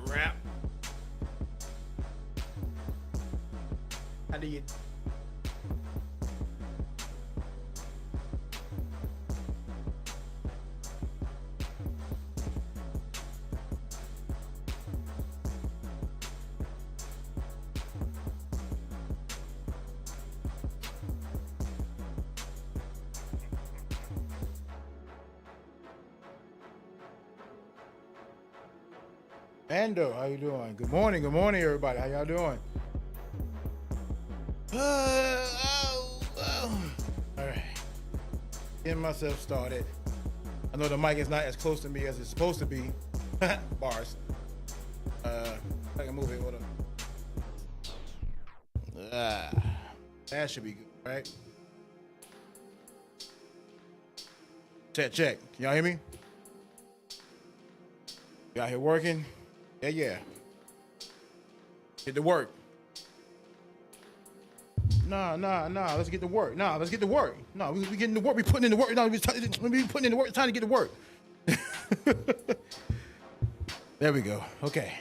Wrap. How do you? Ando, how you doing? Good morning, everybody. How y'all doing? All right, getting myself started. I know the mic is not as close to me as it's supposed to be. Bars. I can move it. Hold on. That should be good, right? Check. Can y'all hear me? Y'all here working? Yeah. Get to work. Nah. Let's get to work. Let's get to work. No, we getting to work. We putting in the work. No, we putting in the work. It's time to get to work. There we go. Okay.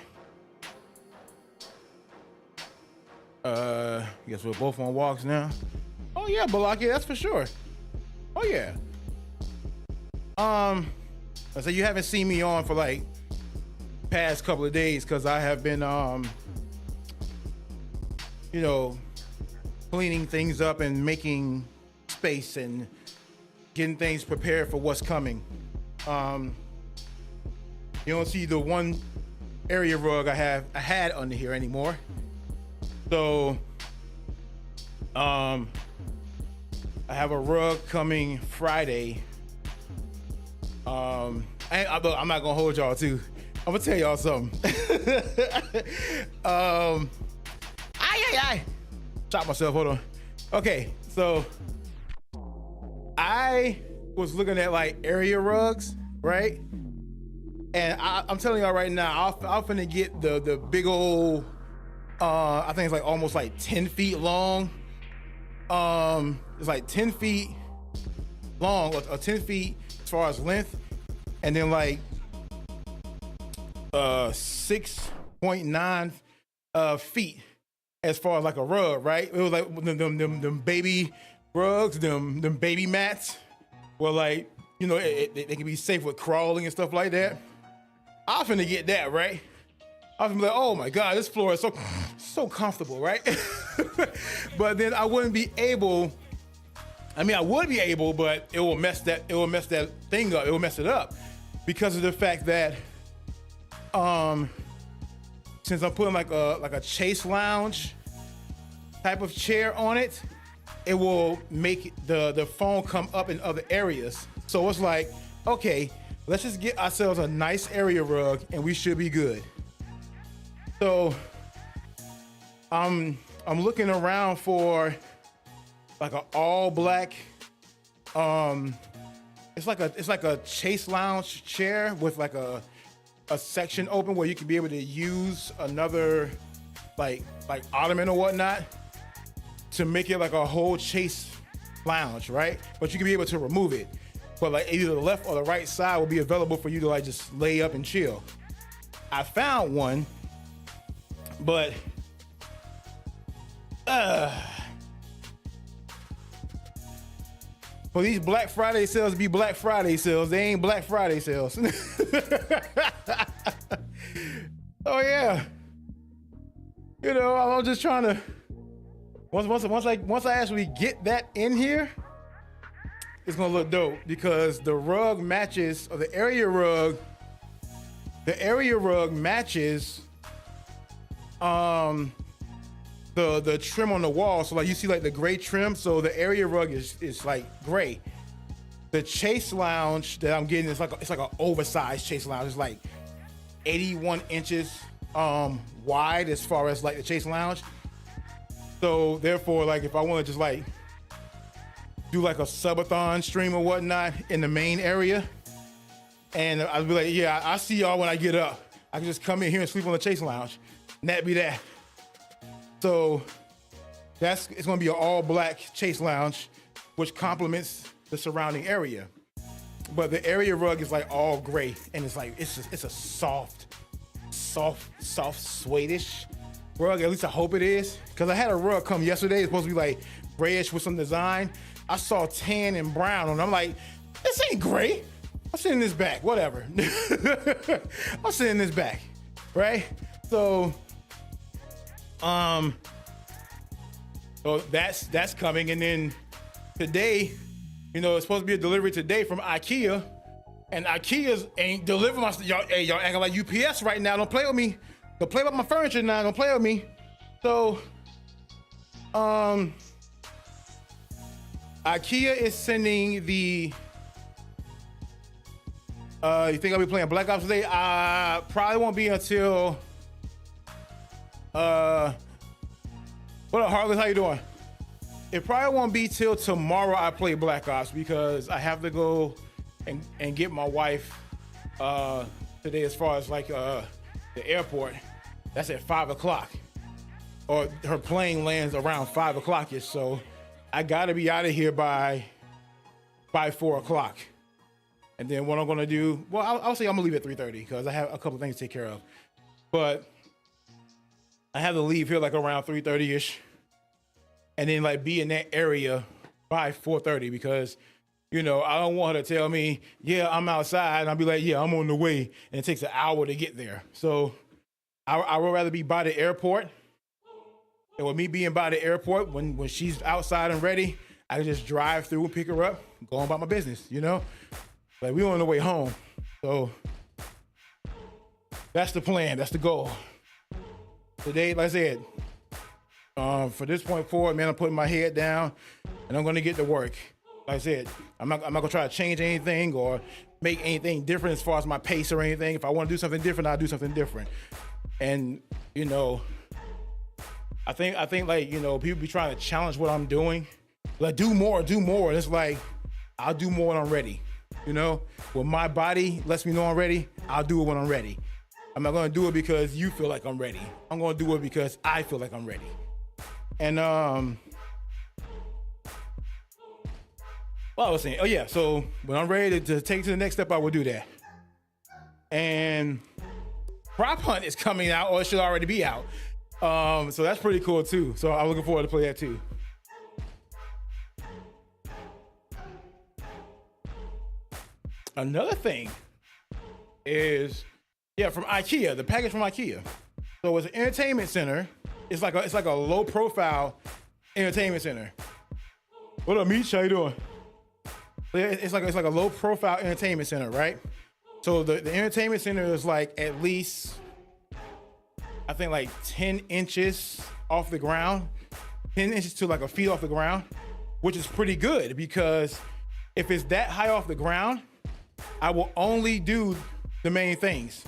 Guess we're both on walks now. Oh yeah, Balaki, that's for sure. Oh yeah. I say you haven't seen me on for like past couple of days because I have been cleaning things up and making space and getting things prepared for what's coming. You don't see the one area rug I had under here anymore. So I have a rug coming Friday. I'm not gonna hold y'all too. I'm gonna tell y'all something. Shot myself, hold on. Okay, so I was looking at like area rugs, right? And I'm telling y'all right now, I'm finna get the big old, I think it's like almost like 10 feet long. It's like 10 feet long or 10 feet as far as length. And then like 6.9 feet as far as like a rug, right? It was like them baby rugs, them baby mats where like, they can be safe with crawling and stuff like that. I'm finna get that, right? I was like, oh my God, this floor is so comfortable, right? But then I wouldn't be able, I would be able, but it will mess that thing up. It will mess it up because of the fact that since I'm putting like a chase lounge type of chair on it, it will make the phone come up in other areas. So it's like, okay, let's just get ourselves a nice area rug and we should be good. So I'm looking around for like an all black, it's like a chase lounge chair with like a section open where you can be able to use another like ottoman or whatnot to make it like a whole chase lounge, right? But you can be able to remove it. But like either the left or the right side will be available for you to like just lay up and chill. I found one, but for these Black Friday sales to be Black Friday sales, they ain't Black Friday sales. Oh yeah. I'm just trying to once I actually get that in here, it's gonna look dope because the rug matches, or the area rug matches the trim on the wall. So like you see like the gray trim, so the area rug is like gray. The chase lounge that I'm getting is like an oversized chase lounge. It's like 81 inches wide as far as like the chase lounge. So therefore, like if I want to just like do like a subathon stream or whatnot in the main area, and I'd be like, yeah, I see y'all when I get up. I can just come in here and sleep on the Chase Lounge, and that'd be that. So it's gonna be an all black Chase Lounge, which complements the surrounding area. But the area rug is like all gray, and it's like it's a soft suede-ish rug. At least I hope it is, because I had a rug come yesterday. It's supposed to be like grayish with some design. I saw tan and brown, and I'm like, this ain't gray. I'm sitting in this back, whatever. I'm sitting in this back, right? So, so that's coming, and then today, you know, it's supposed to be a delivery today from IKEA, and IKEA's ain't delivering my y'all. Hey, y'all acting like UPS right now. Don't play with me. Don't play with my furniture now. Don't play with me. So, IKEA is sending the. You think I'll be playing Black Ops today? Probably won't be until. What up, Harley? How you doing? It probably won't be till tomorrow I play Black Ops, because I have to go and get my wife today, as far as like the airport. That's at 5 o'clock, or her plane lands around 5 o'clock-ish. So I gotta be out of here by 4 o'clock. And then what I'm gonna do, well, I'll say I'm gonna leave at 3:30, because I have a couple things to take care of. But I have to leave here like around 3:30-ish, and then like be in that area by 4:30, because, you know, I don't want her to tell me, yeah, I'm outside, and I'll be like, yeah, I'm on the way, and it takes an hour to get there. So I would rather be by the airport. And with me being by the airport, when she's outside and ready, I can just drive through and pick her up, go on about my business, you know? Like, we on the way home. So that's the plan. That's the goal. Today, like I said, for this point forward, man, I'm putting my head down and I'm gonna get to work. Like I said, I'm not gonna try to change anything or make anything different as far as my pace or anything. If I want to do something different, I'll do something different. And, you know, I think like, you know, people be trying to challenge what I'm doing. Like, do more. And it's like, I'll do more when I'm ready. You know, when my body lets me know I'm ready, I'll do it when I'm ready. I'm not gonna do it because you feel like I'm ready. I'm gonna do it because I feel like I'm ready. And what I was saying, oh yeah, so when I'm ready to take it to the next step, I will do that. And Prop Hunt is coming out, or it should already be out. So that's pretty cool too. So I'm looking forward to play that too. Another thing is, yeah, from IKEA, the package from IKEA. So it's an entertainment center. It's like a low profile entertainment center. What up, Meech? How you doing? It's like a low profile entertainment center, right? So the entertainment center is like at least, I think like 10 inches off the ground, 10 inches to like a feet off the ground, which is pretty good, because if it's that high off the ground, I will only do the main things.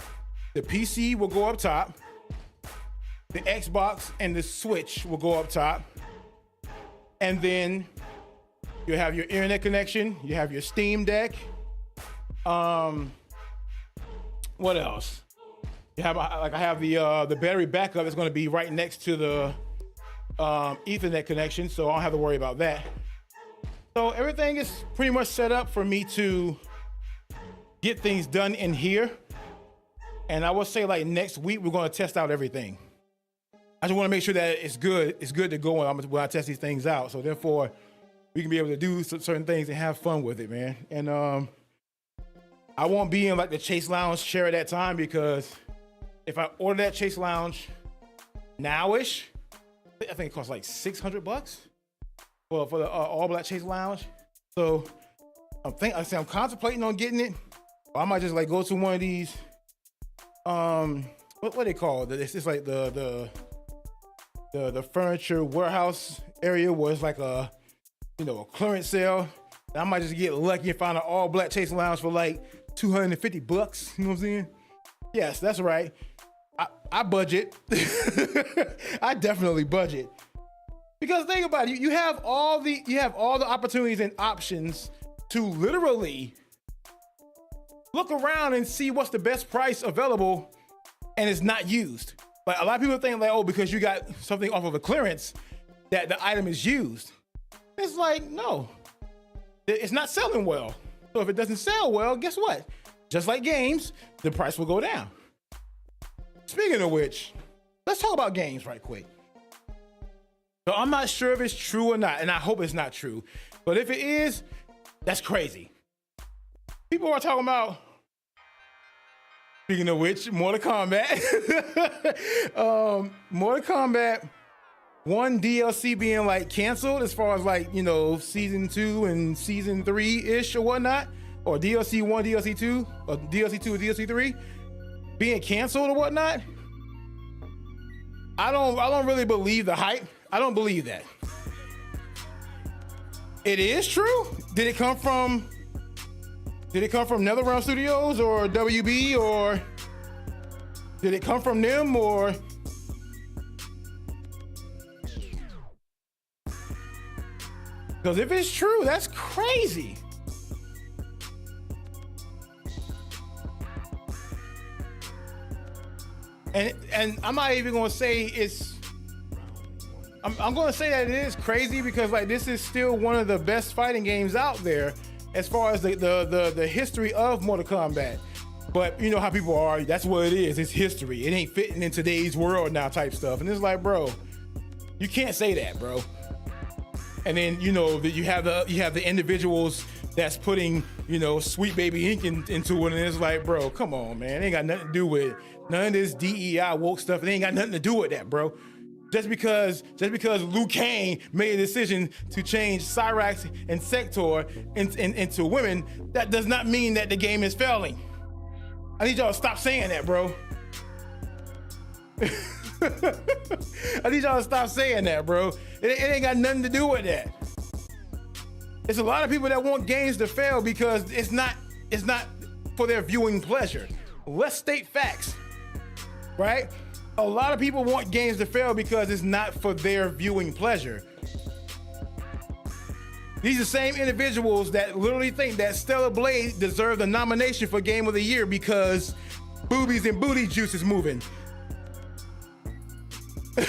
The PC will go up top, the Xbox and the Switch will go up top, and then you have your internet connection, you have your Steam Deck. What else? You have I have the battery backup is going to be right next to the Ethernet connection, so I don't have to worry about that. So everything is pretty much set up for me to get things done in here. And I will say, like, next week we're going to test out everything. I just want to make sure that it's good to go when I test these things out. So therefore, we can be able to do certain things and have fun with it, man. And I won't be in like the Chase Lounge chair at that time, because if I order that Chase Lounge now-ish, I think it costs like $600 for the all black Chase Lounge. So I'm contemplating on getting it. Or I might just like go to one of these. What they call it? It's just like the furniture warehouse area where it's like a clearance sale. And I might just get lucky and find an all black Chase Lounge for like $250. You know what I'm saying? Yes, that's right. I budget. I definitely budget. Because think about it, you have all the opportunities and options to literally look around and see what's the best price available, and it's not used. Like a lot of people think like, oh, because you got something off of a clearance, that the item is used. It's like, no, it's not selling well. So if it doesn't sell well, guess what? Just like games, the price will go down. Speaking of which, let's talk about games right quick. So I'm not sure if it's true or not, and I hope it's not true. But if it is, that's crazy. People are talking about, speaking of which, Mortal Kombat. Mortal Kombat 1 DLC being like canceled as far as like, you know, season 2 and season 3-ish or whatnot, or DLC 1, DLC 2, or DLC 2 or DLC 3 being canceled or whatnot. I don't really believe the hype. I don't believe that. It is true. Did it come from NetherRealm Studios or WB, or did it come from them, or because if it's true, that's crazy. And I'm not even gonna say it's. I'm gonna say that it is crazy because like this is still one of the best fighting games out there as far as the history of Mortal Kombat. But you know how people are. That's what it is. It's history. It ain't fitting in today's world now, type stuff. And it's like, bro, you can't say that, bro. And then you know that you have the individuals that's putting, you know, Sweet Baby Ink into it, and it's like, bro, come on, man. It ain't got nothing to do with none of this DEI woke stuff. It ain't got nothing to do with that, bro. Just because Liu Kang made a decision to change Cyrax and Sector into women, that does not mean that the game is failing. I need y'all to stop saying that, bro. I need y'all to stop saying that, bro. It ain't got nothing to do with that. It's a lot of people that want games to fail because it's not for their viewing pleasure. Let's state facts, right? A lot of people want games to fail because it's not for their viewing pleasure. These are the same individuals that literally think that Stellar Blade deserved a nomination for Game of the Year because boobies and booty juice is moving. I'm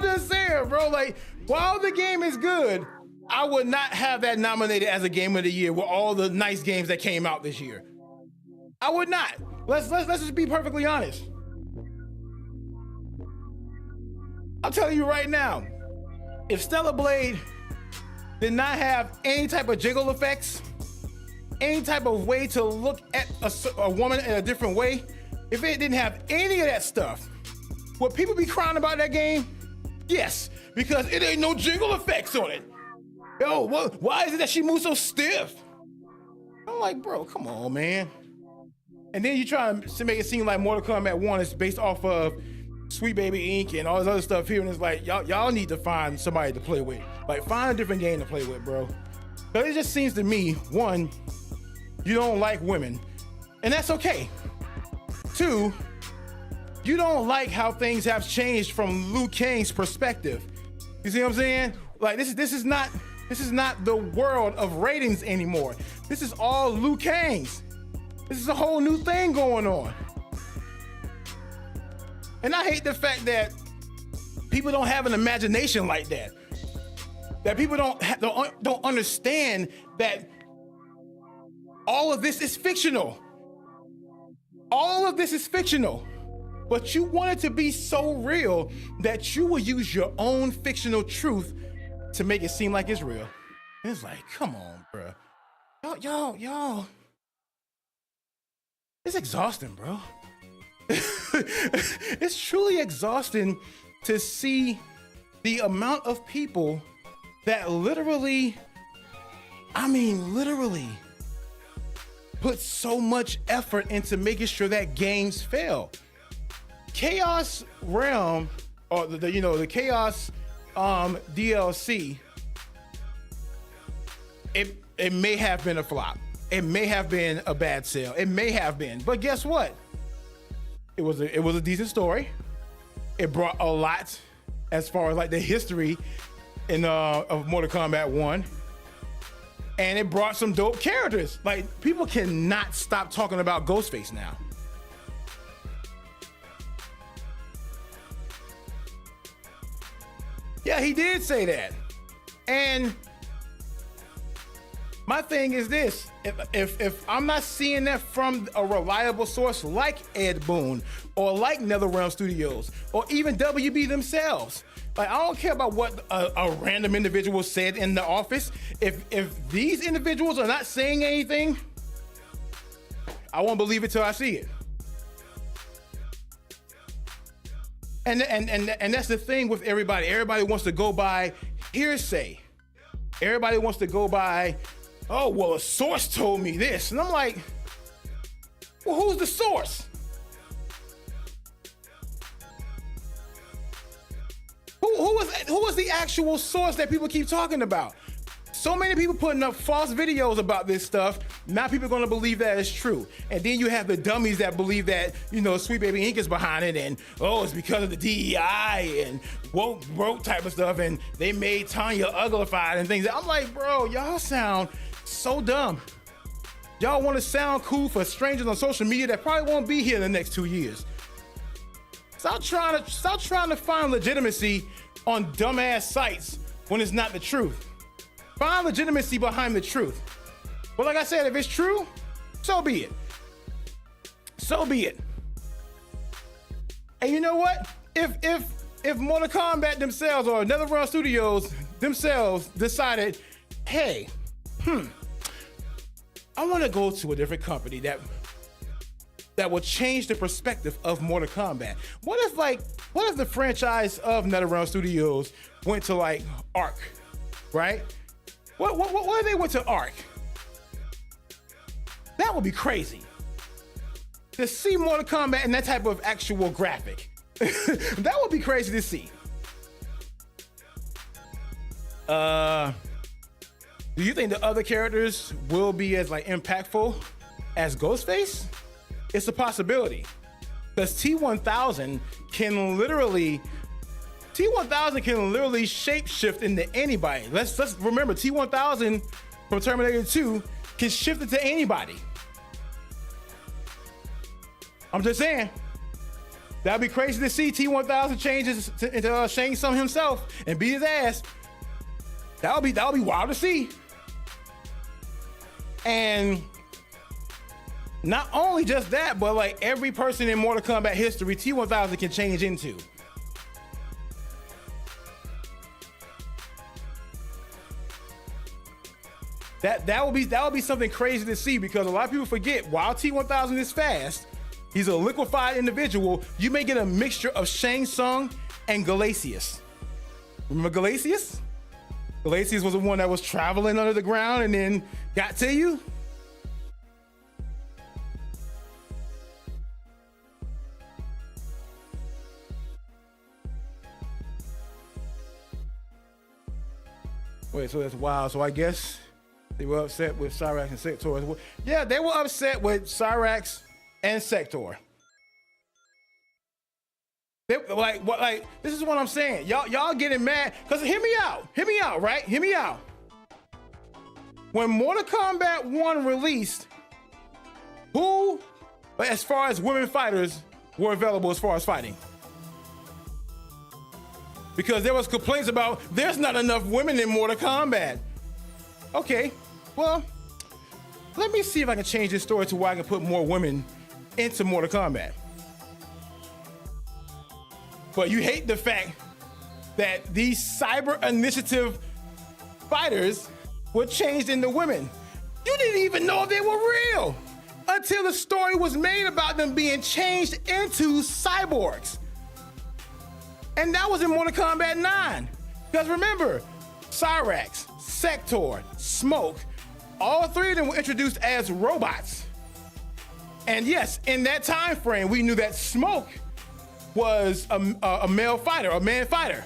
just saying, bro, like, while the game is good, I would not have that nominated as a Game of the Year with all the nice games that came out this year. I would not. Let's just be perfectly honest. I'll tell you right now, if Stellar Blade did not have any type of jiggle effects, any type of way to look at a woman in a different way, if it didn't have any of that stuff, would people be crying about that game? Yes, because it ain't no jiggle effects on it. Yo, why is it that she moves so stiff? I'm like, bro, come on, man. And then you try to make it seem like Mortal Kombat 1 is based off of Sweet Baby Ink and all this other stuff here, and it's like, y'all need to find somebody to play with. Like, find a different game to play with, bro. But it just seems to me, one, you don't like women, and that's okay. Two, you don't like how things have changed from Liu Kang's perspective. You see what I'm saying? Like, this is not the world of ratings anymore. This is all Liu Kang's. This is a whole new thing going on. And I hate the fact that people don't have an imagination like that. That people don't understand that all of this is fictional. All of this is fictional. But you want it to be so real that you will use your own fictional truth to make it seem like it's real. And it's like, come on, bro. Y'all. It's exhausting, bro. It's truly exhausting to see the amount of people that literally put so much effort into making sure that games fail. Chaos Realm, or the Chaos DLC, it may have been a flop. It may have been a bad sale. It may have been, but guess what? It was a decent story. It brought a lot as far as like the history in of Mortal Kombat 1. And it brought some dope characters. Like, people cannot stop talking about Ghostface now. Yeah, he did say that. And my thing is this, if I'm not seeing that from a reliable source like Ed Boon or like NetherRealm Studios or even WB themselves, like, I don't care about what a random individual said in the office. If these individuals are not saying anything, I won't believe it till I see it. And that's the thing with everybody. Everybody wants to go by hearsay. Everybody wants to go by, oh, well, a source told me this. And I'm like, well, who's the source? Who was the actual source that people keep talking about? So many people putting up false videos about this stuff. Now people are gonna believe that it's true. And then you have the dummies that believe that, you know, Sweet Baby Inc. is behind it, and oh, it's because of the DEI and woke type of stuff, and they made Tanya uglified and things. I'm like, bro, y'all sound so dumb. Y'all wanna sound cool for strangers on social media that probably won't be here in the next 2 years. Stop trying to find legitimacy on dumbass sites when it's not the truth. Find legitimacy behind the truth. But like I said, if it's true, so be it. So be it. And you know what? If Mortal Kombat themselves or NetherRealm Studios themselves decided, hey, I want to go to a different company that will change the perspective of Mortal Kombat. What if the franchise of NetherRealm Studios went to like Arc, right? What if they went to Arc? That would be crazy. To see Mortal Kombat in that type of actual graphic. That would be crazy to see. Do you think the other characters will be as like impactful as Ghostface? It's a possibility. Because T-1000 can literally shapeshift into anybody. Let's remember, T-1000 from Terminator 2 can shift into anybody. I'm just saying, that'd be crazy to see T-1000 changes into Shang Tsung himself and beat his ass. That would be wild to see. And not only just that, but like every person in Mortal Kombat history, T-1000 can change into. That would be something crazy to see, because a lot of people forget, while T-1000 is fast, he's a liquefied individual. You may get a mixture of Shang Tsung and Galactus. Remember Galactus? Galactus was the one that was traveling under the ground and then got to you. Wait, so that's wild. So I guess they were upset with Cyrax and Sector as well. Yeah, they were upset with Cyrax and Sector. Like, this is what I'm saying. Y'all getting mad, because hear me out, right? Hear me out. When Mortal Kombat 1 released, who, as far as women fighters, were available as far as fighting? Because there was complaints about there's not enough women in Mortal Kombat. Okay, well, let me see if I can change this story to where I can put more women into Mortal Kombat. But you hate the fact that these cyber initiative fighters were changed into women. You didn't even know they were real until the story was made about them being changed into cyborgs. And that was in Mortal Kombat 9. Because remember, Cyrax, Sector, Smoke, all three of them were introduced as robots. And yes, in that time frame, we knew that Smoke was a male fighter, a man fighter.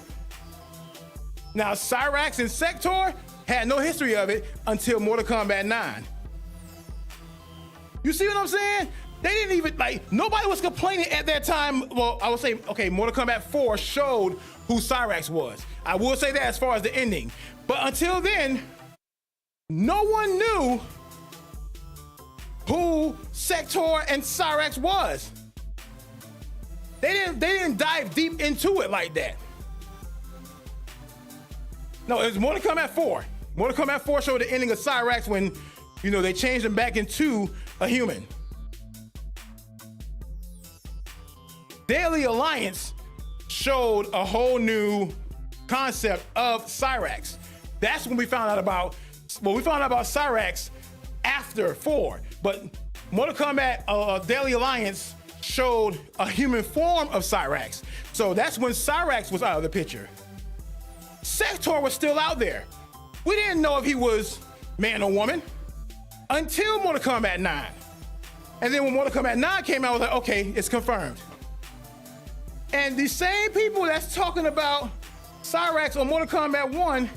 Now, Cyrax and Sector had no history of it until Mortal Kombat 9. You see what I'm saying? They didn't even, like, nobody was complaining at that time. Well, I would say, okay, Mortal Kombat 4 showed who Cyrax was. I will say that as far as the ending. But until then, no one knew who Sector and Cyrax was. They didn't dive deep into it like that. No, it was Mortal Kombat 4. Mortal Kombat 4 showed the ending of Cyrax when, you know, they changed him back into a human. Daily Alliance showed a whole new concept of Cyrax. That's when we found out about, well, we found out about Cyrax after 4, but Mortal Kombat Daily Alliance showed a human form of Cyrax. So that's when Cyrax was out of the picture. Sector was still out there. We didn't know if he was man or woman until Mortal Kombat 9. And then when Mortal Kombat 9 came out, I was like, okay, it's confirmed. And the same people that's talking about Cyrax on Mortal Kombat 1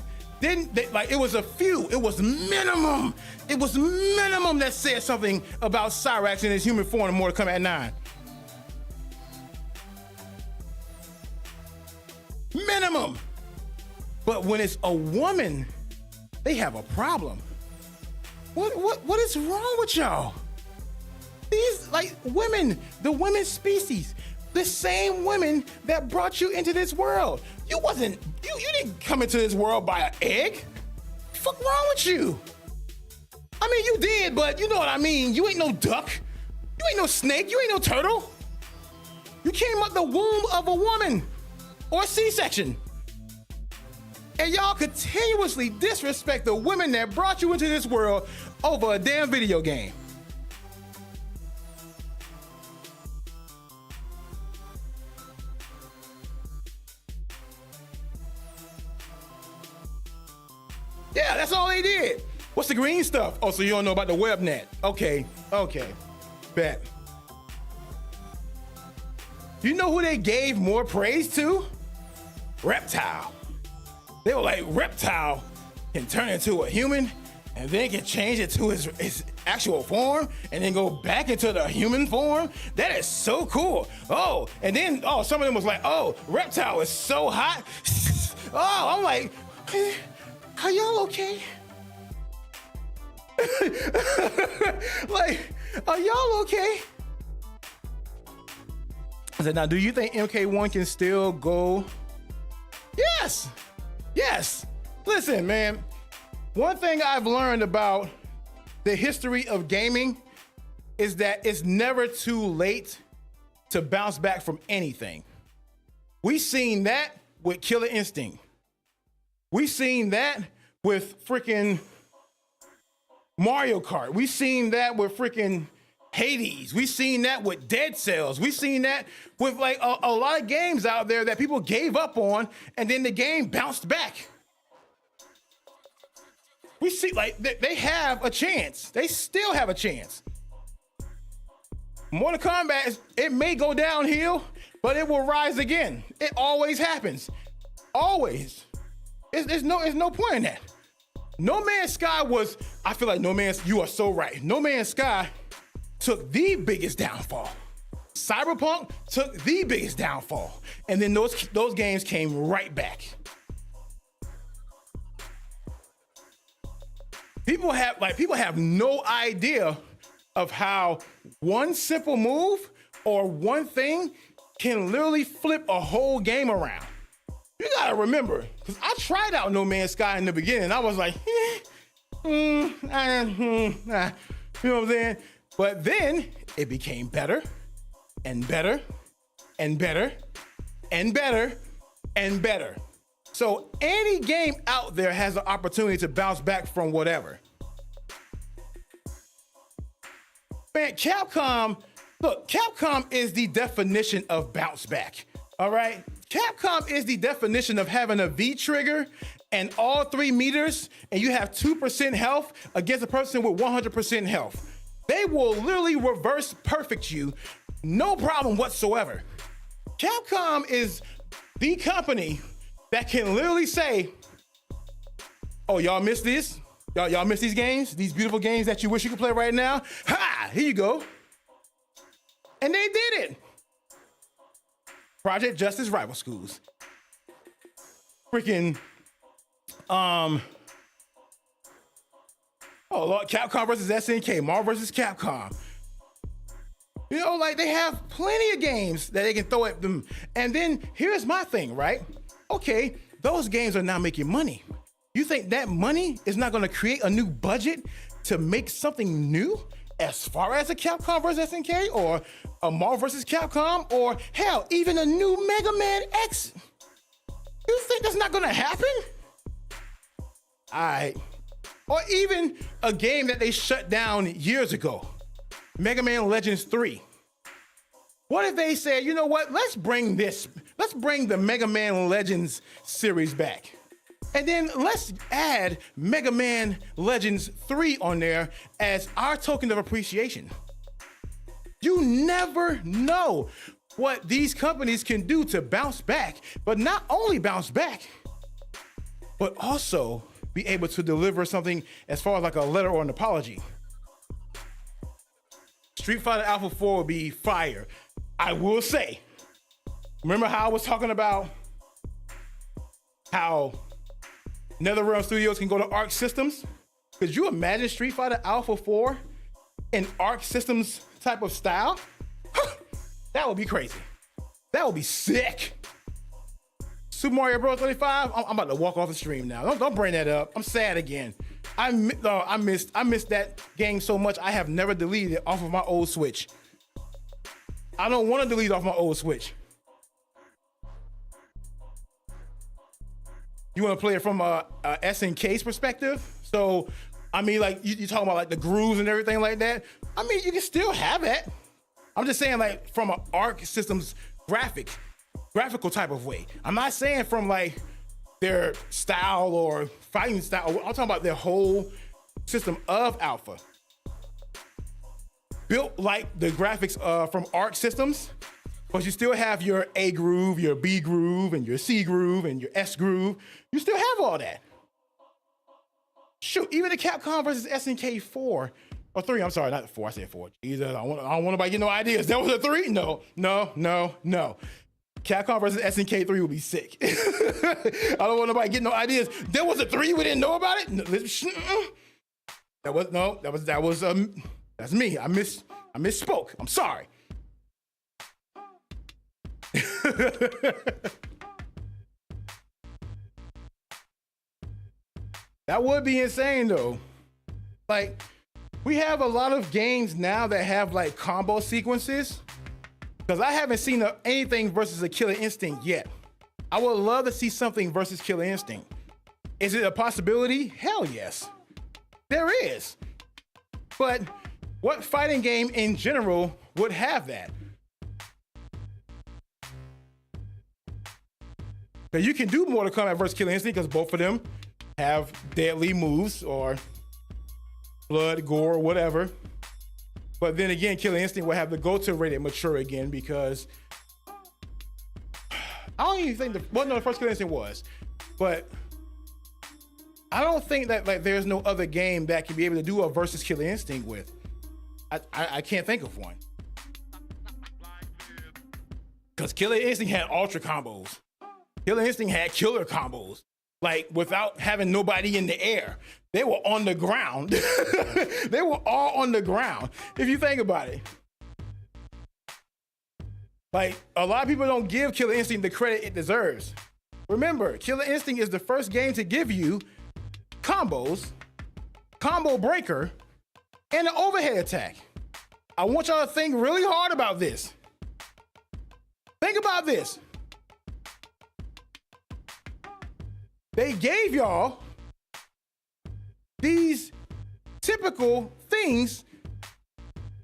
like, it was a few, it was minimum that said something about Cyrax in his human form in Mortal Kombat 9. Minimum. But when it's a woman, they have a problem. What is wrong with y'all? These, like, women, the women species, the same women that brought you into this world. You didn't come into this world by an egg. Fuck wrong with you? I mean, you did, but you know what I mean. You ain't no duck. You ain't no snake. You ain't no turtle. You came out the womb of a woman or a C-section. And y'all continuously disrespect the women that brought you into this world over a damn video game. Yeah, that's all they did. What's the green stuff? Oh, so you don't know about the WebNet. Okay, bet. You know who they gave more praise to? Reptile. They were like, Reptile can turn into a human and then can change it to his actual form and then go back into the human form. That is so cool. Oh, and then, some of them was like, oh, Reptile is so hot. Oh, I'm like, are y'all okay? Like, are y'all okay? I said, now, do you think MK1 can still go? Yes. Listen, man, one thing I've learned about the history of gaming is that it's never too late to bounce back from anything. We seen that with Killer Instinct. We seen that with freaking Mario Kart. We seen that with freaking Hades. We seen that with Dead Cells. We seen that with like a lot of games out there that people gave up on and then the game bounced back. We see, like, they have a chance. They still have a chance. Mortal Kombat, it may go downhill, but it will rise again. It always happens. Always. There's no point in that. No Man's Sky was, I feel like you are so right. No Man's Sky took the biggest downfall. Cyberpunk took the biggest downfall. And then those games came right back. People have no idea of how one simple move or one thing can literally flip a whole game around. You gotta remember, because I tried out No Man's Sky in the beginning. I was like, you know what I'm saying? But then it became better and better and better and better and better. So any game out there has the opportunity to bounce back from whatever. Man, Capcom is the definition of bounce back, all right? Capcom is the definition of having a V trigger and all 3 meters, and you have 2% health against a person with 100% health. They will literally reverse perfect you, no problem whatsoever. Capcom is the company that can literally say, oh, y'all missed this? Y'all miss these games? These beautiful games that you wish you could play right now? Ha! Here you go. And they did it. Project Justice Rival Schools. Freaking, oh Lord, Capcom versus SNK, Marvel versus Capcom. You know, like they have plenty of games that they can throw at them. And then here's my thing, right? Okay, those games are now making money. You think that money is not gonna create a new budget to make something new? As far as a Capcom versus SNK or a Marvel versus Capcom or hell, even a new Mega Man X. You think that's not gonna happen? All right. Or even a game that they shut down years ago, Mega Man Legends 3. What if they said, you know what, let's bring the Mega Man Legends series back. And then let's add Mega Man Legends 3 on there as our token of appreciation. You never know what these companies can do to bounce back, but not only bounce back, but also be able to deliver something as far as like a letter or an apology. Street Fighter Alpha 4 will be fire. I will say, remember how I was talking about how NetherRealm Studios can go to Arc Systems? Could you imagine Street Fighter Alpha 4 in Arc Systems type of style? That would be crazy. That would be sick. Super Mario Bros. 35, I'm about to walk off the stream now. Don't bring that up. I'm sad again. I missed that game so much. I have never deleted it off of my old Switch. I don't want to delete off my old Switch. You want to play it from a SNK's perspective? So, I mean, like you talking about like the grooves and everything like that. I mean, you can still have that. I'm just saying like from an Arc Systems graphical type of way. I'm not saying from like their style or fighting style. I'm talking about their whole system of Alpha. Built like the graphics from Arc Systems, but you still have your A groove, your B groove, and your C groove, and your S groove. You still have all that. Shoot, even the Capcom versus SNK 4, or 3, I'm sorry, not 4, I said 4. Jesus, I don't want nobody to get no ideas. That was a 3? No. Capcom versus SNK 3 would be sick. I don't want nobody to get no ideas. There was a 3, we didn't know about it? No, that's me. I misspoke. I'm sorry. That would be insane though. Like, we have a lot of games now that have like combo sequences, because I haven't seen anything versus a Killer Instinct yet. I would love to see something versus Killer Instinct. Is it a possibility? Hell yes. There is. But what fighting game in general would have that? But you can do Mortal Kombat versus Killer Instinct because both of them have deadly moves or blood, gore, whatever. But then again, Killer Instinct will have the go-to rated mature again because I don't even think the first Killer Instinct was, but I don't think that like there's no other game that can be able to do a versus Killer Instinct with. I can't think of one. Because Killer Instinct had ultra combos. Killer Instinct had killer combos. Like without having nobody in the air. They were on the ground. They were all on the ground. If you think about it. Like a lot of people don't give Killer Instinct the credit it deserves. Remember, Killer Instinct is the first game to give you combos, combo breaker, and an overhead attack. I want y'all to think really hard about this. Think about this. They gave y'all these typical things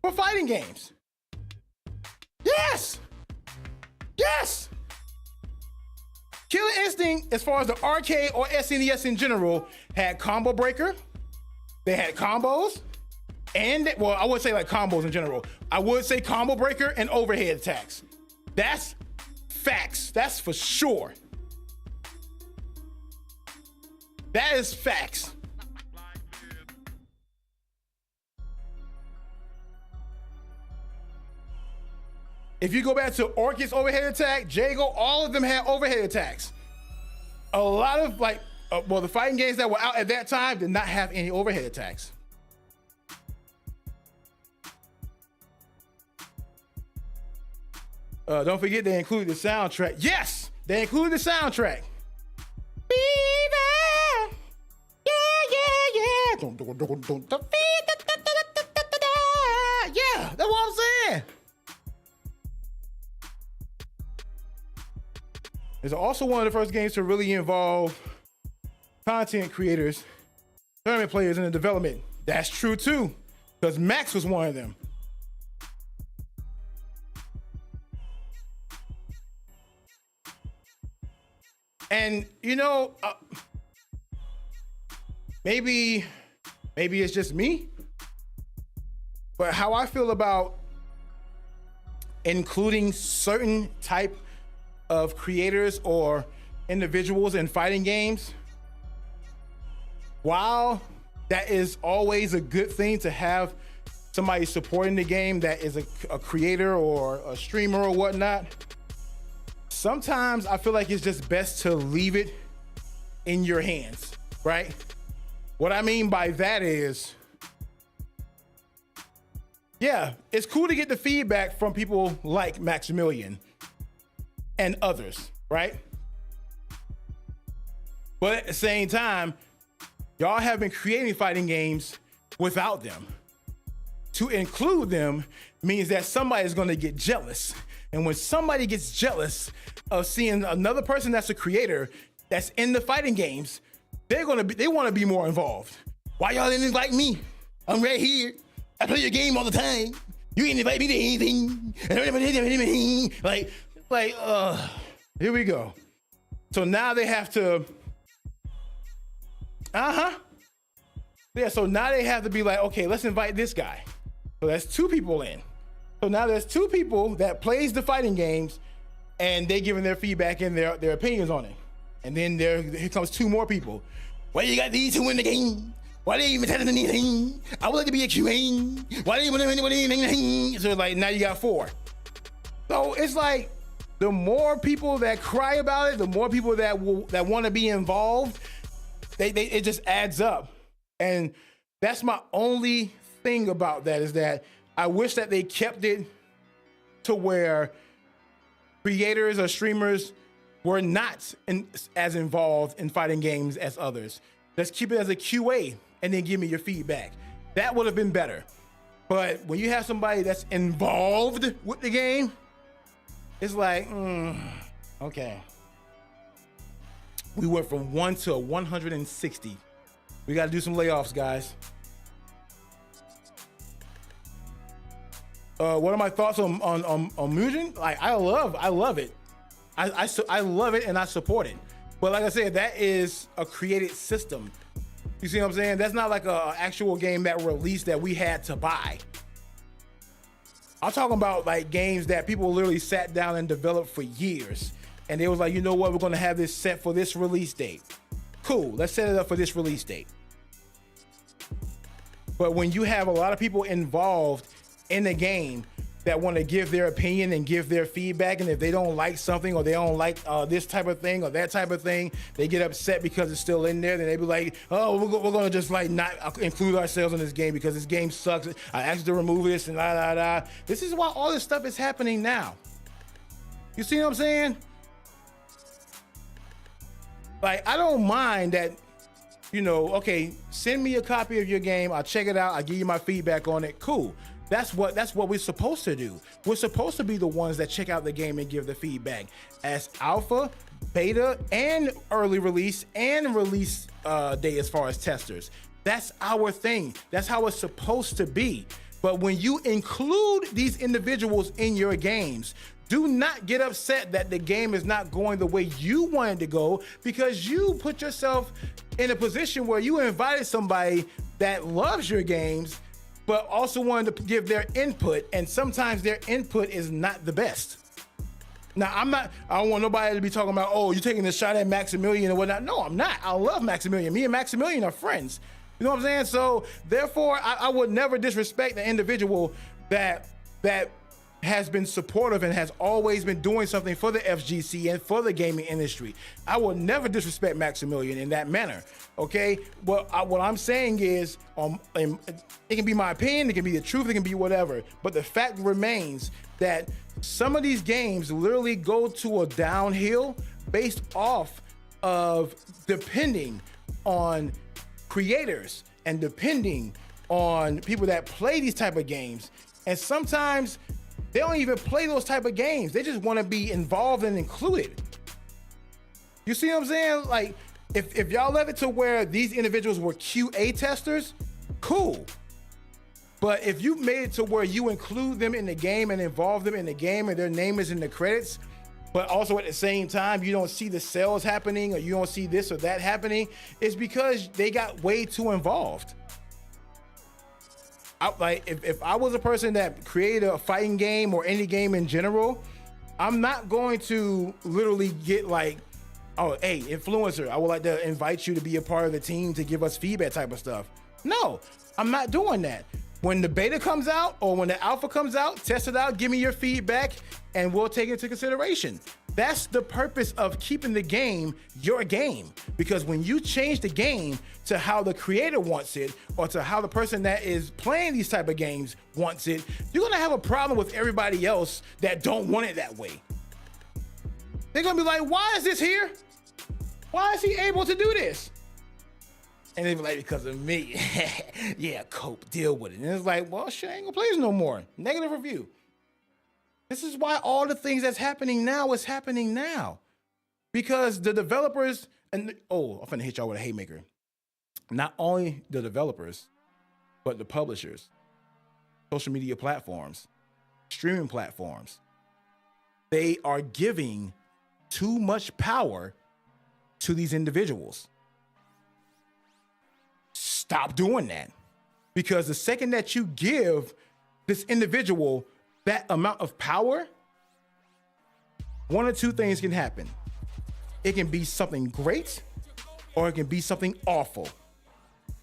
for fighting games. Yes! Yes! Killer Instinct, as far as the arcade or SNES in general, had combo breaker. They had combos. And, well, I wouldn't say like combos in general. I would say combo breaker and overhead attacks. That's facts. That's for sure. That is facts. If you go back to Orchid's overhead attack, Jago, all of them had overhead attacks. A lot of the fighting games that were out at that time did not have any overhead attacks. Don't forget they included the soundtrack. Yes, they included the soundtrack. Beaver, yeah. Yeah, that's what I'm saying. It's also one of the first games to really involve content creators, tournament players in the development. That's true too, because Max was one of them. And maybe it's just me, but how I feel about including certain type of creators or individuals in fighting games, while that is always a good thing to have somebody supporting the game that is a creator or a streamer or whatnot, sometimes I feel like it's just best to leave it in your hands, right? What I mean by that is, yeah, it's cool to get the feedback from people like Maximilian and others, right? But at the same time, y'all have been creating fighting games without them. To include them means that somebody is going to get jealous. And when somebody gets jealous of seeing another person that's a creator that's in the fighting games, they want to be more involved. Why y'all didn't invite me? I'm right here. I play your game all the time. You didn't invite me to anything. Here we go. So now they have to, yeah, so now they have to be like, okay, let's invite this guy. So that's two people in. So now there's two people that plays the fighting games and they giving their feedback and their opinions on it. And then here comes two more people. Why you got these two in the game? Why they even telling anything? I would like to be a QA. Why they even anything? So like now you got four. So it's like the more people that cry about it, the more people that want to be involved, it just adds up. And that's my only thing about that, is that I wish that they kept it to where creators or streamers were not as involved in fighting games as others. Let's keep it as a QA and then give me your feedback. That would have been better. But when you have somebody that's involved with the game, it's like, okay. We went from 1 to 160. We got to do some layoffs, guys. What are my thoughts on Mugen? Like, I love it. I love it and I support it. But like I said, that is a created system. You see what I'm saying? That's not like a actual game that released that we had to buy. I'm talking about like games that people literally sat down and developed for years. And they was like, you know what? We're going to have this set for this release date. Cool. Let's set it up for this release date. But when you have a lot of people involved in the game that want to give their opinion and give their feedback, and if they don't like something or they don't like this type of thing or that type of thing, they get upset because it's still in there. Then they be like, oh, we're going to just like not include ourselves in this game because this game sucks. I asked you to remove this and da. This is why all this stuff is happening now. You see what I'm saying? Like, I don't mind that, okay, send me a copy of your game. I'll check it out. I'll give you my feedback on it. Cool. That's what we're supposed to do. We're supposed to be the ones that check out the game and give the feedback. As alpha, beta, and early release and release day as far as testers. That's our thing. That's how it's supposed to be. But when you include these individuals in your games, do not get upset that the game is not going the way you wanted to go, because you put yourself in a position where you invited somebody that loves your games but also wanted to give their input, and sometimes their input is not the best. Now, I don't want nobody to be talking about, oh, you're taking a shot at Maximilian or whatnot. No, I'm not. I love Maximilian. Me and Maximilian are friends. You know what I'm saying? So therefore, I would never disrespect the individual that has been supportive and has always been doing something for the FGC and for the gaming industry. I will never disrespect Maximilian in that manner. Okay, what I'm saying is, it can be my opinion, it can be the truth, it can be whatever. But the fact remains that some of these games literally go to a downhill based off of depending on creators and depending on people that play these type of games. And sometimes they don't even play those type of games. They just want to be involved and included. You see what I'm saying? Like, if y'all left it to where these individuals were QA testers, cool. But if you made it to where you include them in the game and involve them in the game and their name is in the credits, but also at the same time, you don't see the sales happening or you don't see this or that happening, it's because they got way too involved. If I was a person that created a fighting game or any game in general, I'm not going to literally get like, oh, hey, influencer, I would like to invite you to be a part of the team to give us feedback type of stuff. No, I'm not doing that. When the beta comes out or when the alpha comes out, test it out, give me your feedback, and we'll take it into consideration. That's the purpose of keeping the game your game. Because when you change the game to how the creator wants it, or to how the person that is playing these type of games wants it, you're gonna have a problem with everybody else that don't want it that way. They're gonna be like, why is this here? Why is he able to do this? And they be like, because of me. Yeah, cope, deal with it. And it's like, well, shit, I ain't gonna play this no more. Negative review. This is why all the things that's happening now is happening now. Because the developers, I'm finna hit y'all with a haymaker. Not only the developers, but the publishers, social media platforms, streaming platforms, they are giving too much power to these individuals. Stop doing that. Because the second that you give this individual that amount of power, one or two things can happen. It can be something great or it can be something awful.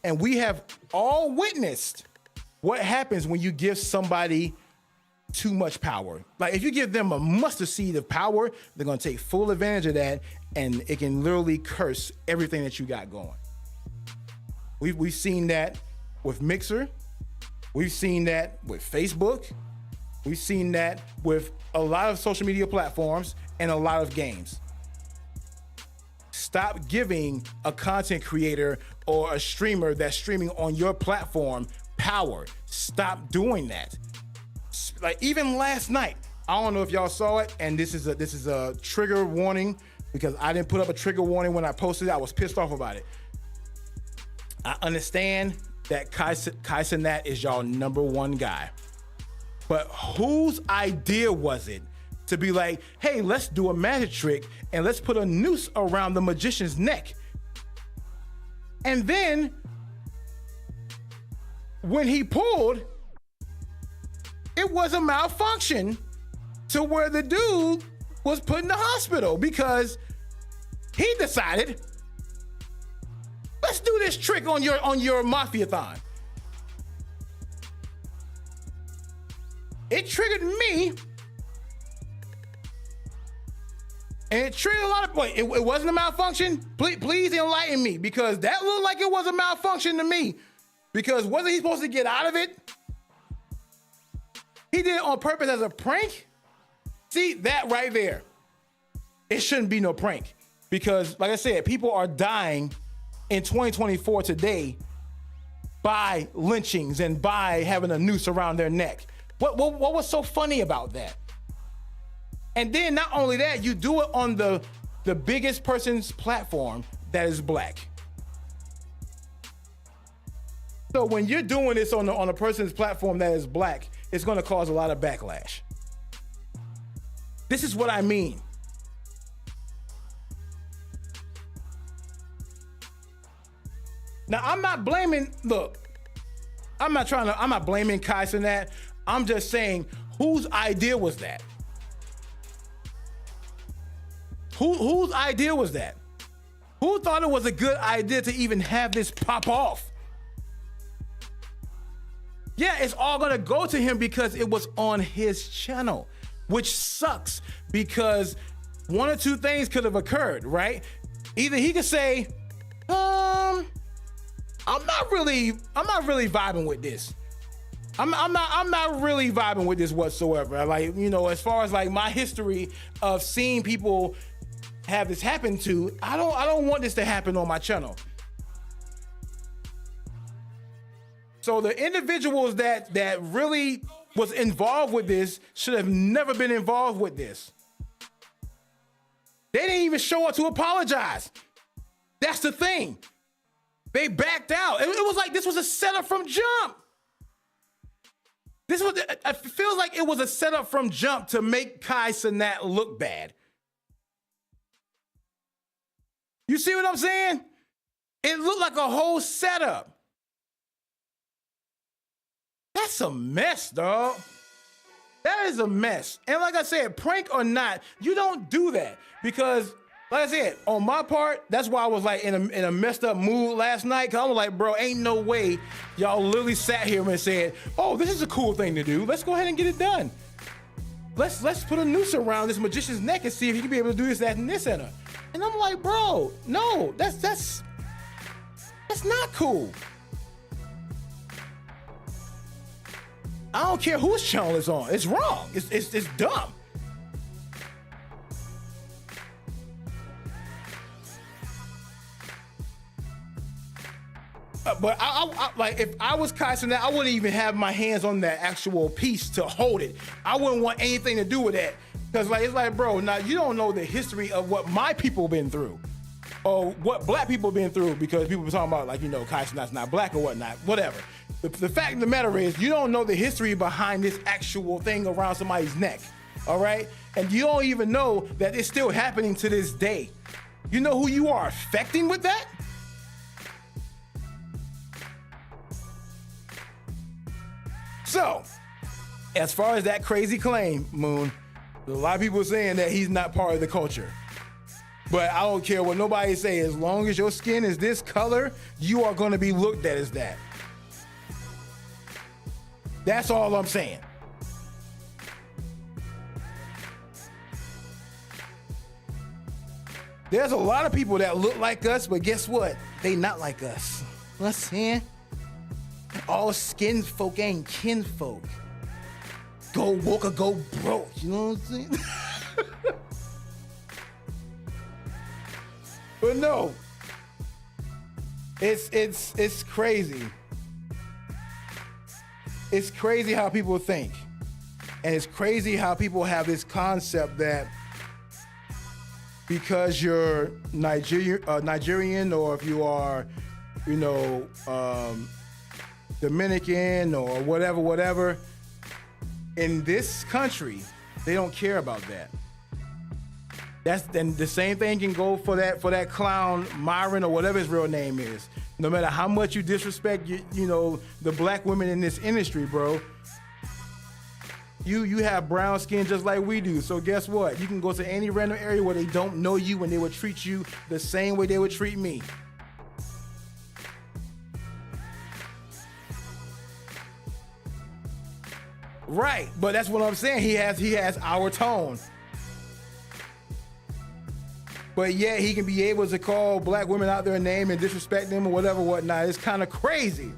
And we have all witnessed what happens when you give somebody too much power. Like if you give them a mustard seed of power, they're gonna take full advantage of that, and it can literally curse everything that you got going. We've seen that with Mixer. We've seen that with Facebook. We've seen that with a lot of social media platforms and a lot of games. Stop giving a content creator or a streamer that's streaming on your platform power. Stop doing that. Like even last night, I don't know if y'all saw it, and this is a trigger warning because I didn't put up a trigger warning when I posted it. I was pissed off about it. I understand that Kai Cenat is y'all number one guy. But whose idea was it to be like, hey, let's do a magic trick and let's put a noose around the magician's neck? And then when he pulled, it was a malfunction to where the dude was put in the hospital because he decided, let's do this trick on your Mafia-thon. It triggered me, and it triggered a lot of points. It wasn't a malfunction. Please enlighten me, because that looked like it was a malfunction to me. Because wasn't he supposed to get out of it? He did it on purpose as a prank. See, that right there, it shouldn't be no prank. Because like I said, people are dying in 2024 today by lynchings and by having a noose around their neck. What was so funny about that? And then not only that, you do it on the biggest person's platform that is black. So when you're doing this on a person's platform that is black, it's gonna cause a lot of backlash. This is what I mean. Now I'm not blaming, I'm not blaming Kai Cenat. I'm just saying, whose idea was that? Whose idea was that? Who thought it was a good idea to even have this pop off? Yeah, it's all gonna go to him because it was on his channel, which sucks because one or two things could have occurred, right? Either he could say, I'm not really vibing with this. I'm not really vibing with this whatsoever. Like, you know, as far as like my history of seeing people have this happen to, I don't want this to happen on my channel. So the individuals that really was involved with this should have never been involved with this. They didn't even show up to apologize. That's the thing. They backed out. It was like this was a setup from jump. I feel like it was a setup from jump to make Kai Cenat look bad. You see what I'm saying? It looked like a whole setup. That's a mess, dog. That is a mess. And like I said, prank or not, you don't do that because, like I said, on my part, that's why I was like in a messed up mood last night. Cause I was like, bro, ain't no way y'all literally sat here and said, oh, this is a cool thing to do. Let's go ahead and get it done. Let's put a noose around this magician's neck and see if he can be able to do this, that, and this and that. And I'm like, bro, no, that's not cool. I don't care whose channel it's on. It's wrong. It's dumb. But I like if I was Kai Cenat, I wouldn't even have my hands on that actual piece to hold it. I wouldn't want anything to do with that. Cause like it's like, bro, now you don't know the history of what my people been through. Or what black people been through, because people be talking about like, you know, Kai Cenat's not black or whatnot, whatever. The fact of the matter is you don't know the history behind this actual thing around somebody's neck, all right? And you don't even know that it's still happening to this day. You know who you are affecting with that? So, as far as that crazy claim, Moon, there's a lot of people saying that he's not part of the culture. But I don't care what nobody say, as long as your skin is this color, you are gonna be looked at as that. That's all I'm saying. There's a lot of people that look like us, but guess what? They not like us. You know what I'm saying? All skin folk ain't kin folk. Go woke or go broke. You know what I'm saying? But no, it's crazy. It's crazy how people think. And it's crazy how people have this concept that because you're Nigerian or if you are, you know, Dominican or whatever, in this country, they don't care about that. Then the same thing can go for that clown Myron or whatever his real name is. No matter how much you disrespect, you know, the black women in this industry, bro. You have brown skin just like we do. So guess what? You can go to any random area where they don't know you and they would treat you the same way they would treat me. Right, but that's what I'm saying. He has our tone. But yeah, he can be able to call black women out their name and disrespect them or whatever, whatnot. It's kind of crazy.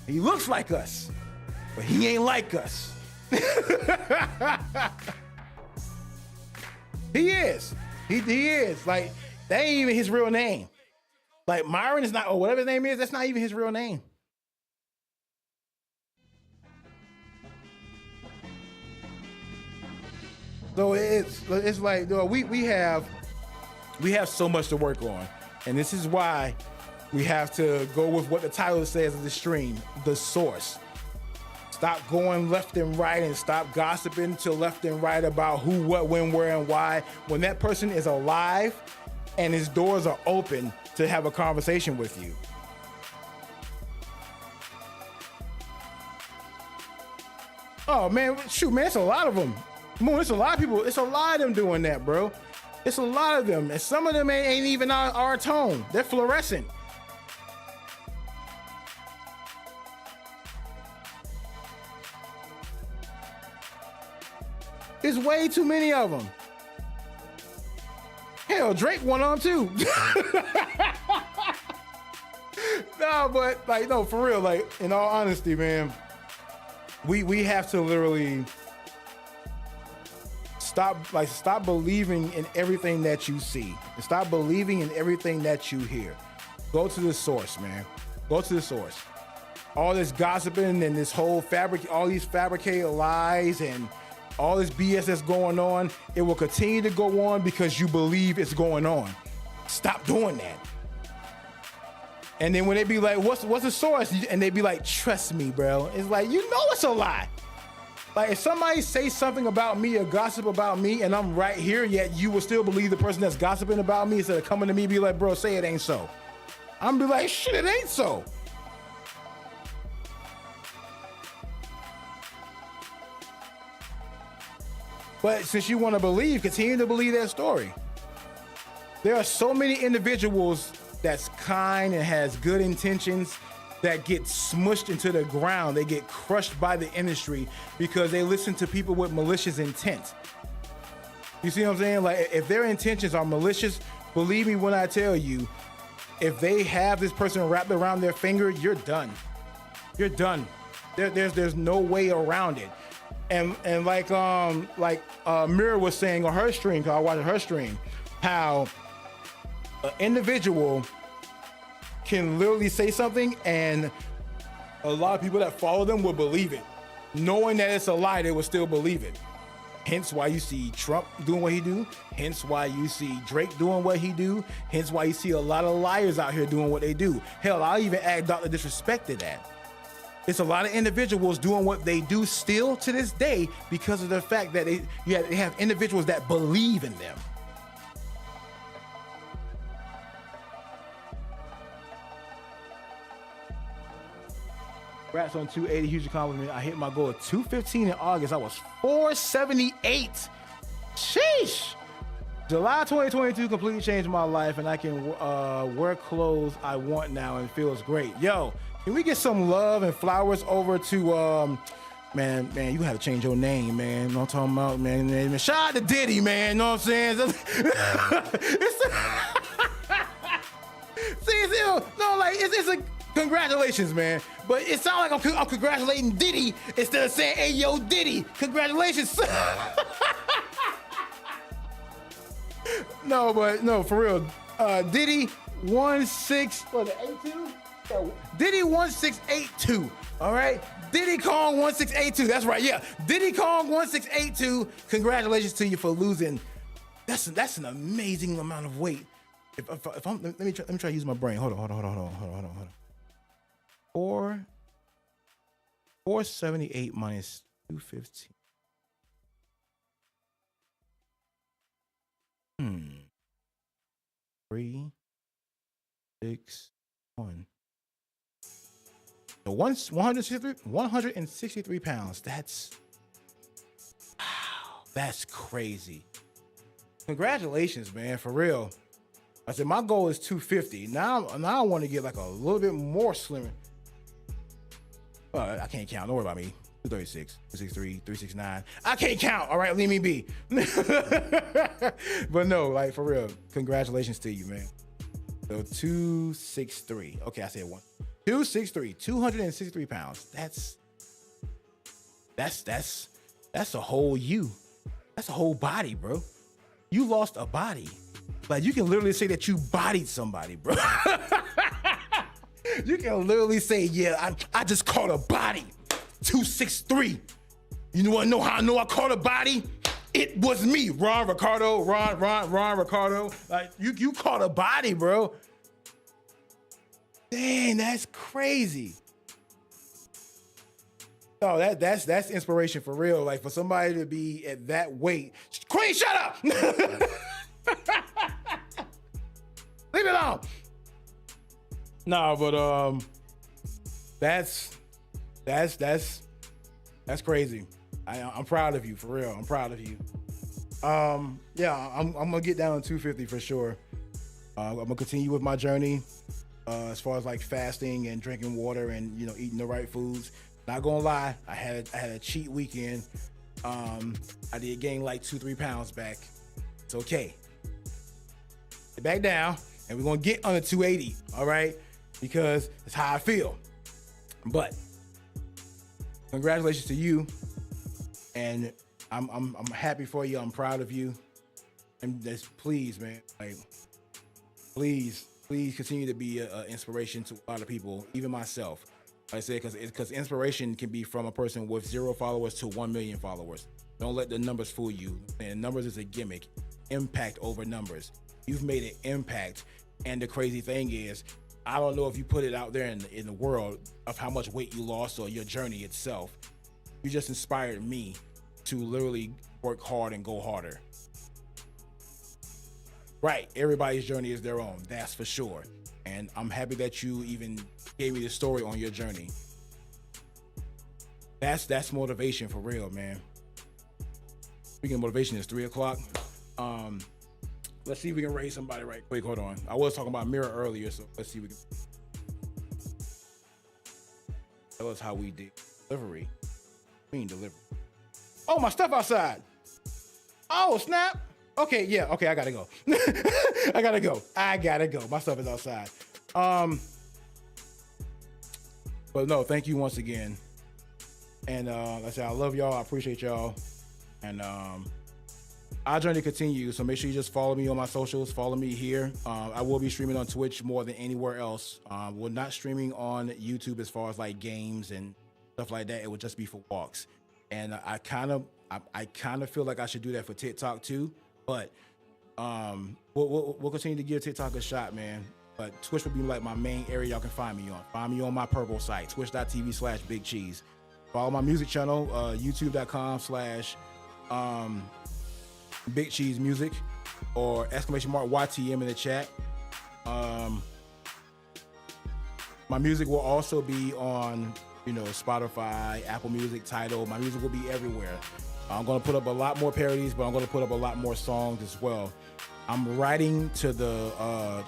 He looks like us, but he ain't like us. He is. He is. Like, that ain't even his real name. Like, Myron is not, or whatever his name is, that's not even his real name. So it's like, we have so much to work on, and this is why we have to go with what the title says of the stream, the source. Stop going left and right and stop gossiping to left and right about who, what, when, where, and why. When that person is alive and his doors are open to have a conversation with you. Oh man, shoot, man, it's a lot of them. Moon, it's a lot of people. It's a lot of them doing that, bro. It's a lot of them. And some of them ain't even our tone. They're fluorescent. It's way too many of them. Hell, Drake one of them too. No, but like, no, for real, like, in all honesty, man, we have to literally stop believing in everything that you see and stop believing in everything that you hear. Go to the source, man. Go to the source. All this gossiping and this whole all these fabricated lies and all this BS that's going on, it will continue to go on because you believe it's going on. Stop doing that. And then when they be like, what's the source? And they be like, trust me, bro. It's like, you know it's a lie. Like, if somebody say something about me or gossip about me and I'm right here, yet you will still believe the person that's gossiping about me instead of coming to me and be like, bro, say it ain't so. I'm be like, shit, it ain't so. But since you want to believe, continue to believe that story. There are so many individuals that's kind and has good intentions that get smushed into the ground. They get crushed by the industry because they listen to people with malicious intent. You see what I'm saying? Like, if their intentions are malicious, believe me when I tell you, if they have this person wrapped around their finger, you're done. You're done. There's no way around it. And like Mira was saying on her stream, because I watched her stream, how an individual can literally say something and a lot of people that follow them will believe it. Knowing that it's a lie, they will still believe it. Hence why you see Trump doing what he do. Hence why you see Drake doing what he do. Hence why you see a lot of liars out here doing what they do. Hell, I'll even add Dr. Disrespect to that. It's a lot of individuals doing what they do still to this day because of the fact that they have individuals that believe in them. Congrats on 280, huge accomplishment. I hit my goal of 215 in August. I was 478. Sheesh. July 2022 completely changed my life, and I can wear clothes I want now, and it feels great. Yo, can we get some love and flowers over to man, you have to change your name, man. You know what I'm talking about, man. Shout out to Diddy, man. You know what I'm saying? It's a congratulations, man. But it sounds like I'm congratulating Diddy instead of saying, hey, yo, Diddy, congratulations. No, for real. Diddy 1682? Diddy 1682. All right? Diddy Kong 1682. That's right. Yeah. Diddy Kong 1682. Congratulations to you for losing. That's an amazing amount of weight. If I'm, let me try to use my brain. Hold on. 478 minus 215. 3, 6, 1. So 163 pounds. That's crazy. Congratulations, man, for real. I said my goal is 250. Now I want to get like a little bit more slimmer. I can't count. Don't worry about me. 236, 263, 369. I can't count. All right, leave me be. But no, like, for real, congratulations to you, man. So 263. Okay, I said 263, 263 pounds. That's a whole you. That's a whole body, bro. You lost a body. Like, you can literally say that you bodied somebody, bro. You can literally say, yeah, I just caught a body. 263. You want to know how I know I caught a body? It was me, Ron Ricardo. Like, you caught a body, bro. Dang, that's crazy. Oh, that's inspiration for real. Like, for somebody to be at that weight. Queen, shut up. Leave it alone. No, but that's crazy. I'm proud of you, for real. I'm proud of you. Yeah, I'm gonna get down to 250 for sure. I'm gonna continue with my journey as far as like fasting and drinking water and eating the right foods. Not gonna lie, I had a cheat weekend. I did gain like 2-3 pounds back. It's okay. Get back down, and we're gonna get under 280. All right, because it's how I feel. But congratulations to you, and I'm happy for you. I'm proud of you, and just please, man, like please continue to be an inspiration to a lot of people, even myself. Like I said, because inspiration can be from a person with 0 followers to 1 million followers. Don't let the numbers fool you. And numbers is a gimmick. Impact over numbers. You've made an impact, and the crazy thing is, I don't know if you put it out there in the world of how much weight you lost or your journey itself. You just inspired me to literally work hard and go harder. Right, everybody's journey is their own, that's for sure. And I'm happy that you even gave me the story on your journey. That's motivation for real, man. Speaking of motivation, it's 3 o'clock. Let's see if we can raise somebody right quick. Hold on. I was talking about Mirror earlier, so let's see if we can. Tell us how we did delivery. Delivery. Oh, my stuff outside. Oh, snap. Okay, yeah, okay, I gotta go. I gotta go. My stuff is outside. But no, thank you once again. And like I said, I love y'all. I appreciate y'all. And our journey continues, so make sure you just follow me on my socials. Follow me here. I will be streaming on Twitch more than anywhere else. We're not streaming on YouTube as far as like games and stuff like that. It would just be for walks. And I kind of feel like I should do that for TikTok too. But we'll continue to give TikTok a shot, man. But Twitch will be like my main area y'all can find me on. Find me on my purple site, twitch.tv/Big Cheese. Follow my music channel, youtube.com/Big Cheese Music, or !YTM in the chat. My music will also be on, Spotify, Apple Music, Tidal. My music will be everywhere. I'm going to put up a lot more parodies, but I'm going to put up a lot more songs as well. I'm writing to the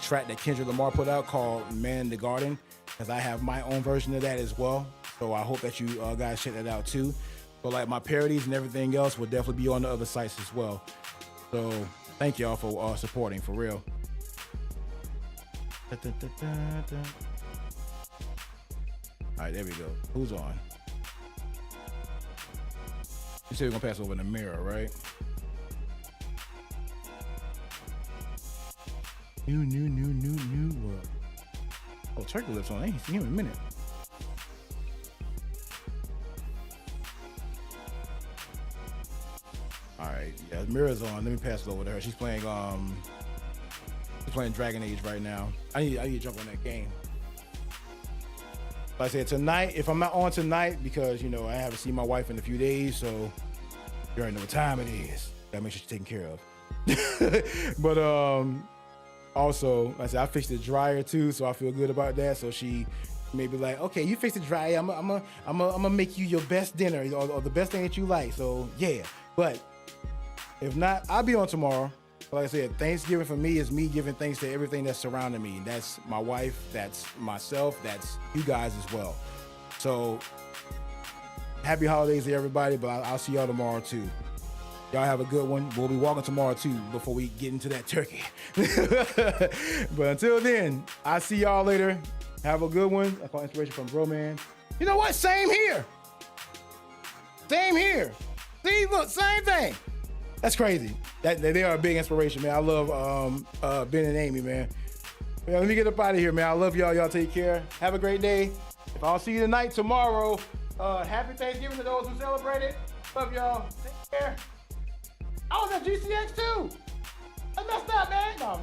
track that Kendrick Lamar put out called Man in the Garden, because I have my own version of that as well. So I hope that you guys check that out too. But like my parodies and everything else will definitely be on the other sites as well. So thank y'all for supporting, for real. All right, there we go. Who's on? You said we're gonna pass over the Mirror, right? New. Oh, Turkey Lips on. I ain't seen him in a minute. All right, yeah, Mirror's on. Let me pass it over to her. She's playing Dragon Age right now. I need to jump on that game. Like I said, tonight, if I'm not on tonight, because I haven't seen my wife in a few days, so you already know what time it is. Gotta make sure she's taken care of. But also, like I said, I fixed the dryer too, so I feel good about that. So she may be like, okay, you fixed the dryer. I'm gonna make you your best dinner or the best thing that you like. So yeah, but if not, I'll be on tomorrow. Like I said, Thanksgiving for me is me giving thanks to everything that's surrounding me. That's my wife, that's myself, that's you guys as well. So happy holidays to everybody, but I'll see y'all tomorrow too. Y'all have a good one. We'll be walking tomorrow too before we get into that turkey. But until then, I'll see y'all later. Have a good one. I call inspiration from Bro Man. You know what? Same here. See, look, same thing. That's crazy. They are a big inspiration, man. I love Ben and Amy, man. Let me get up out of here, man. I love y'all. Y'all take care. Have a great day. If I don't see you tonight, tomorrow, happy Thanksgiving to those who celebrate it. Love y'all. Take care. I was at GCX too. I messed up, man. No,